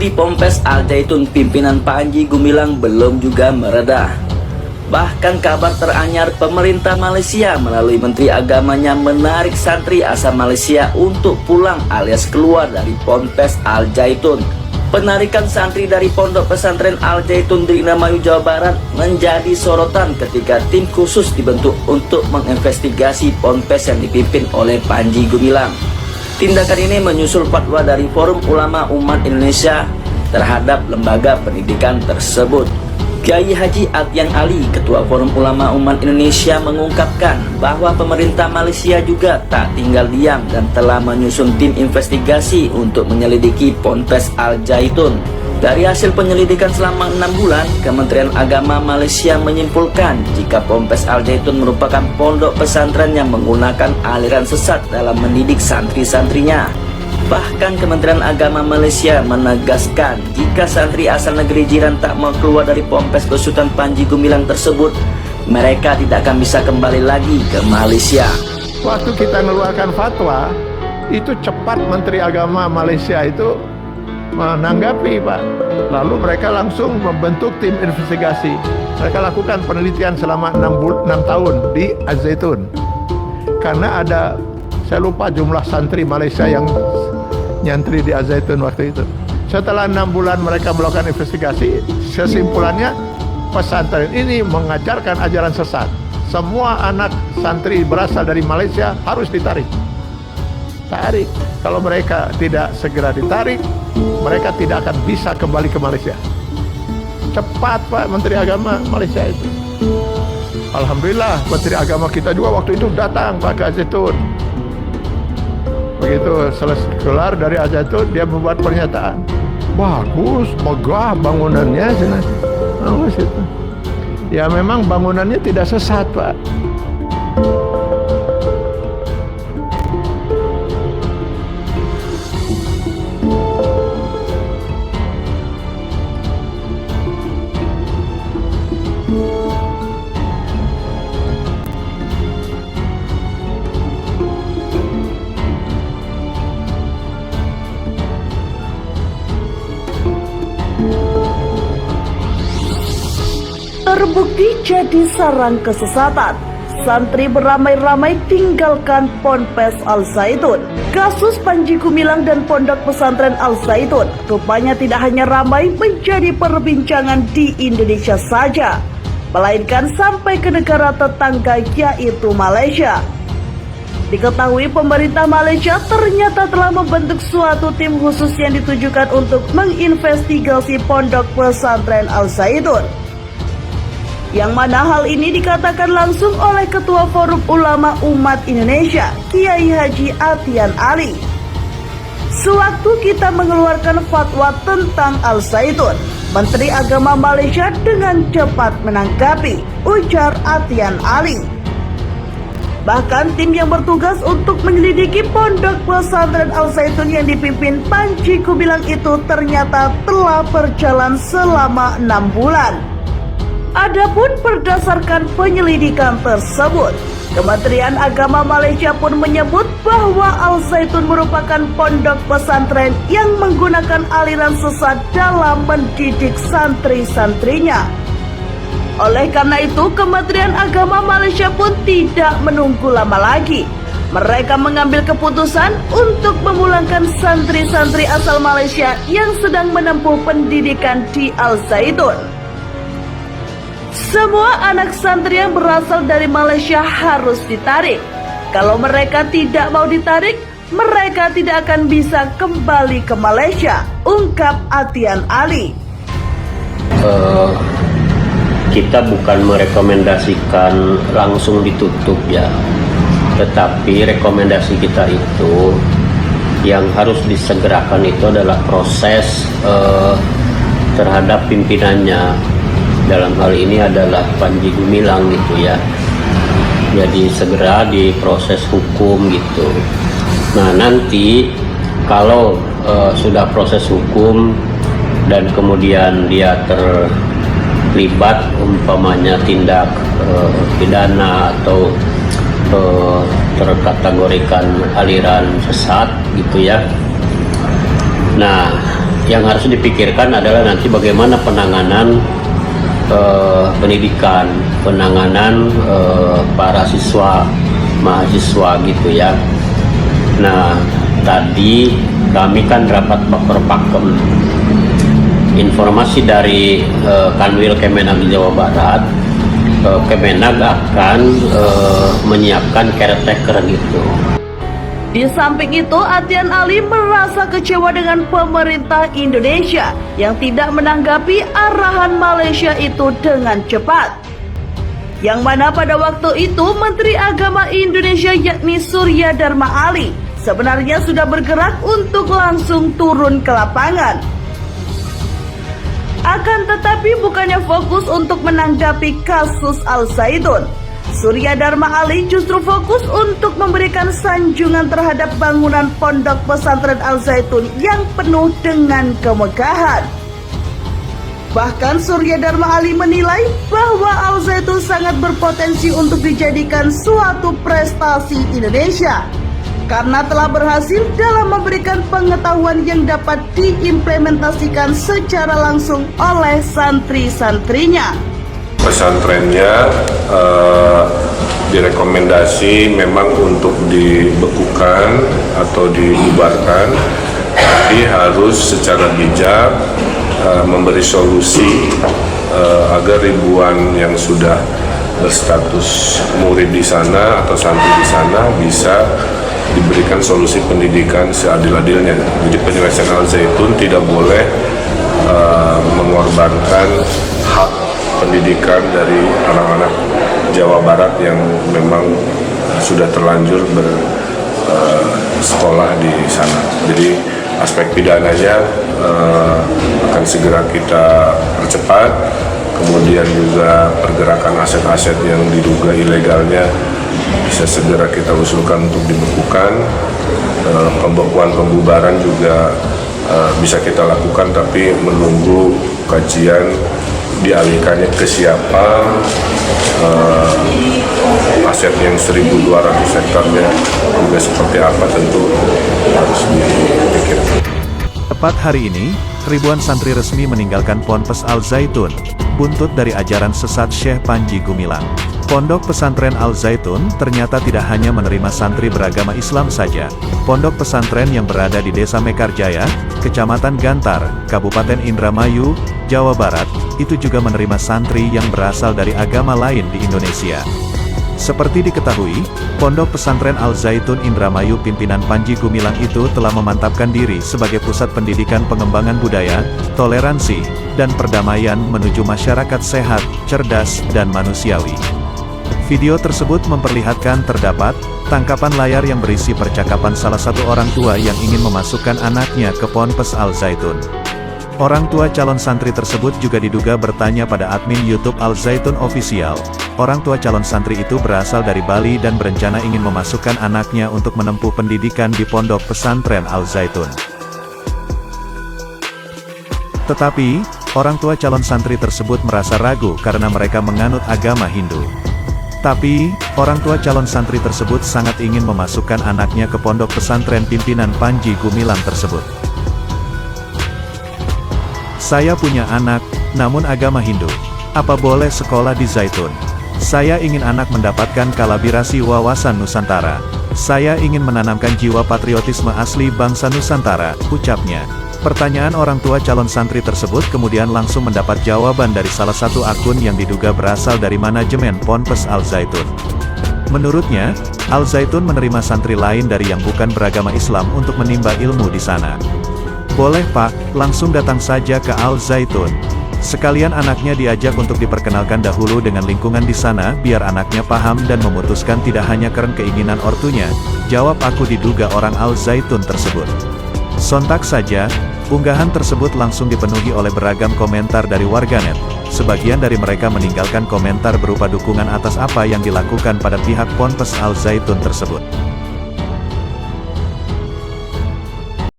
di Ponpes Al Zaitun pimpinan Panji Gumilang belum juga mereda. Bahkan kabar teranyar pemerintah Malaysia melalui Menteri Agamanya menarik santri asal Malaysia untuk pulang alias keluar dari Ponpes Al Zaitun. Penarikan santri dari Pondok Pesantren Al Zaitun di Indramayu, Jawa Barat menjadi sorotan ketika tim khusus dibentuk untuk menginvestigasi Ponpes yang dipimpin oleh Panji Gumilang. Tindakan ini menyusul fatwa dari Forum Ulama Umat Indonesia terhadap lembaga pendidikan tersebut. Kiai Haji Atian Ali, Ketua Forum Ulama Umat Indonesia, mengungkapkan bahwa pemerintah Malaysia juga tak tinggal diam dan telah menyusun tim investigasi untuk menyelidiki Ponpes Al Zaitun. Dari hasil penyelidikan selama 6 bulan, Kementerian Agama Malaysia menyimpulkan jika Ponpes Al Zaitun merupakan pondok pesantren yang menggunakan aliran sesat dalam mendidik santri-santrinya. Bahkan Kementerian Agama Malaysia menegaskan jika santri asal negeri jiran tak mau keluar dari Ponpes besutan Panji Gumilang tersebut, mereka tidak akan bisa kembali lagi ke Malaysia. Waktu kita mengeluarkan fatwa, itu cepat Menteri Agama Malaysia itu menanggapi, Pak. Lalu mereka langsung membentuk tim investigasi. Mereka lakukan penelitian selama 6 tahun di Al Zaitun. Karena ada, saya lupa jumlah santri Malaysia yang nyantri di Al Zaitun waktu itu. Setelah 6 bulan mereka melakukan investigasi, kesimpulannya pesantren ini mengajarkan ajaran sesat. Semua anak santri berasal dari Malaysia harus ditarik. Tarik. Kalau mereka tidak segera ditarik, mereka tidak akan bisa kembali ke Malaysia. Cepat, Pak, Menteri Agama Malaysia itu. Alhamdulillah, Menteri Agama kita juga waktu itu datang, Pak, ke Al Zaitun. Begitu selesai keluar dari Al Zaitun, dia membuat pernyataan, bagus, megah bangunannya, bagus itu. Ya memang bangunannya tidak sesat, Pak. Terbukti jadi sarang kesesatan. Santri beramai-ramai tinggalkan Ponpes Al Zaitun. Kasus Panji Gumilang dan Pondok Pesantren Al Zaitun rupanya tidak hanya ramai menjadi perbincangan di Indonesia saja, melainkan sampai ke negara tetangga yaitu Malaysia. Diketahui pemerintah Malaysia ternyata telah membentuk suatu tim khusus yang ditujukan untuk menginvestigasi Pondok Pesantren Al Zaitun. Yang mana hal ini dikatakan langsung oleh Ketua Forum Ulama Umat Indonesia, Kiai Haji Atian Ali. Sewaktu kita mengeluarkan fatwa tentang Al Zaitun, Menteri Agama Malaysia dengan cepat menanggapi, ujar Atian Ali. Bahkan tim yang bertugas untuk menyelidiki Pondok Pesantren Al Zaitun yang dipimpin Panji Gumilang itu ternyata telah berjalan selama 6 bulan. Adapun berdasarkan penyelidikan tersebut, Kementerian Agama Malaysia pun menyebut bahwa Al Zaitun merupakan pondok pesantren yang menggunakan aliran sesat dalam mendidik santri-santrinya. Oleh karena itu, Kementerian Agama Malaysia pun tidak menunggu lama lagi. Mereka mengambil keputusan untuk memulangkan santri-santri asal Malaysia yang sedang menempuh pendidikan di Al Zaitun. Semua anak santri yang berasal dari Malaysia harus ditarik. Kalau mereka tidak mau ditarik, mereka tidak akan bisa kembali ke Malaysia, ungkap Atian Ali. Kita bukan merekomendasikan langsung ditutup ya, tetapi rekomendasi kita itu yang harus disegerakan itu adalah proses terhadap pimpinannya. Dalam hal ini adalah Panji Gumilang gitu ya. Jadi segera diproses hukum gitu. Nah nanti kalau sudah proses hukum dan kemudian dia terlibat umpamanya tindak pidana atau terkategorikan aliran sesat gitu ya. Nah yang harus dipikirkan adalah nanti bagaimana penanganan pendidikan, penanganan para siswa, mahasiswa gitu ya. Nah, tadi kami kan rapat Pakem. Informasi dari Kanwil Kemenag Jawa Barat, Kemenag akan menyiapkan caretaker gitu. Di samping itu, Atian Ali merasa kecewa dengan pemerintah Indonesia yang tidak menanggapi arahan Malaysia itu dengan cepat. Yang mana pada waktu itu Menteri Agama Indonesia yakni Surya Dharma Ali sebenarnya sudah bergerak untuk langsung turun ke lapangan. Akan tetapi bukannya fokus untuk menanggapi kasus Al Zaitun, Surya Dharma Ali justru fokus untuk memberikan sanjungan terhadap bangunan pondok pesantren Al Zaitun yang penuh dengan kemegahan. Bahkan Surya Dharma Ali menilai bahwa Al Zaitun sangat berpotensi untuk dijadikan suatu prestasi Indonesia karena telah berhasil dalam memberikan pengetahuan yang dapat diimplementasikan secara langsung oleh santri-santrinya. Pesantrennya direkomendasi memang untuk dibekukan atau dibubarkan, tapi harus secara bijak memberi solusi agar ribuan yang sudah berstatus murid di sana atau santri di sana bisa diberikan solusi pendidikan seadil-adilnya. Jadi penyelesaian Al Zaitun tidak boleh mengorbankan hak pendidikan dari anak-anak Jawa Barat yang memang sudah terlanjur bersekolah di sana. Jadi aspek pidananya akan segera kita percepat, kemudian juga pergerakan aset-aset yang diduga ilegalnya bisa segera kita usulkan untuk dibekukan. Pembekuan pembubaran juga bisa kita lakukan, tapi menunggu kajian dialihkannya ke siapa, aset yang 1.200 hektarnya juga seperti apa, tentu harus dipikirkan. Tepat hari ini, ribuan santri resmi meninggalkan Ponpes Al Zaitun, buntut dari ajaran sesat Syekh Panji Gumilang. Pondok pesantren Al Zaitun ternyata tidak hanya menerima santri beragama Islam saja. Pondok pesantren yang berada di Desa Mekarjaya, Kecamatan Gantar, Kabupaten Indramayu, Jawa Barat, itu juga menerima santri yang berasal dari agama lain di Indonesia. Seperti diketahui, Pondok Pesantren Al Zaitun Indramayu pimpinan Panji Gumilang itu telah memantapkan diri sebagai pusat pendidikan pengembangan budaya, toleransi, dan perdamaian menuju masyarakat sehat, cerdas, dan manusiawi. Video tersebut memperlihatkan terdapat tangkapan layar yang berisi percakapan salah satu orang tua yang ingin memasukkan anaknya ke Ponpes Al Zaitun. Orang tua calon santri tersebut juga diduga bertanya pada admin YouTube Al Zaitun Official. Orang tua calon santri itu berasal dari Bali dan berencana ingin memasukkan anaknya untuk menempuh pendidikan di Pondok Pesantren Al Zaitun. Tetapi, orang tua calon santri tersebut merasa ragu karena mereka menganut agama Hindu. Tapi, orang tua calon santri tersebut sangat ingin memasukkan anaknya ke pondok pesantren pimpinan Panji Gumilang tersebut. Saya punya anak, namun agama Hindu. Apa boleh sekolah di Zaitun? Saya ingin anak mendapatkan kolaborasi wawasan Nusantara. Saya ingin menanamkan jiwa patriotisme asli bangsa Nusantara, ucapnya. Pertanyaan orang tua calon santri tersebut kemudian langsung mendapat jawaban dari salah satu akun yang diduga berasal dari manajemen Ponpes Al Zaitun. Menurutnya, Al Zaitun menerima santri lain dari yang bukan beragama Islam untuk menimba ilmu di sana. Boleh Pak, langsung datang saja ke Al Zaitun. Sekalian anaknya diajak untuk diperkenalkan dahulu dengan lingkungan di sana biar anaknya paham dan memutuskan tidak hanya karena keinginan ortunya, jawab aku diduga orang Al Zaitun tersebut. Sontak saja, unggahan tersebut langsung dipenuhi oleh beragam komentar dari warganet. Sebagian dari mereka meninggalkan komentar berupa dukungan atas apa yang dilakukan pada pihak Ponpes Al Zaitun tersebut.